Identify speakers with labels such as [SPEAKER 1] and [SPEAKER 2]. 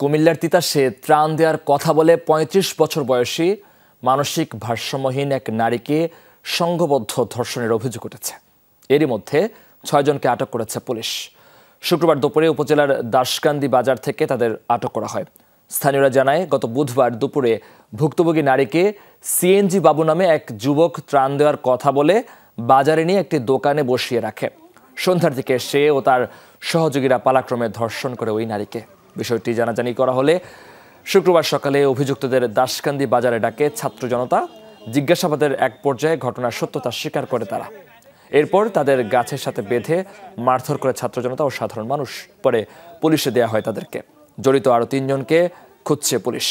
[SPEAKER 1] কুমিল্লার তিতাসে ত্রাণ দেওয়ার কথা বলে ৩৫ বছর বয়সী মানসিক ভারসাম্যহীন এক নারীকে সংঘবদ্ধ ধর্ষণের অভিযোগ উঠেছে। এরই মধ্যে ৬ জনকে আটক করেছে পুলিশ। শুক্রবার দুপুরে উপজেলার দাসকান্দি বাজার থেকে তাদের আটক করা হয়। স্থানীয়রা জানায়, গত বুধবার দুপুরে ভুক্তভোগী নারীকে সিএনজি বাবু নামে এক যুবক ত্রাণ দেওয়ার কথা বলে বাজারে নিয়ে একটি দোকানে বসিয়ে রাখে। সন্ধ্যার দিকে সে ও তার সহযোগীরা পালাক্রমে ধর্ষণ করে ওই নারীকে। বিষয়টি জানাজানি করা হলে শুক্রবার সকালে অভিযুক্তদের দাসকান্দি বাজারে ডাকে ছাত্র জনতা। জিজ্ঞাসাবাদের এক পর্যায়ে ঘটনার সত্যতা স্বীকার করে তারা। এরপর তাদের গাছের সাথে বেঁধে মারধর করে ছাত্র জনতা ও সাধারণ মানুষ। পরে পুলিশে দেয়া হয় তাদেরকে। জড়িত আরও ৩ জনকে খুঁজছে পুলিশ।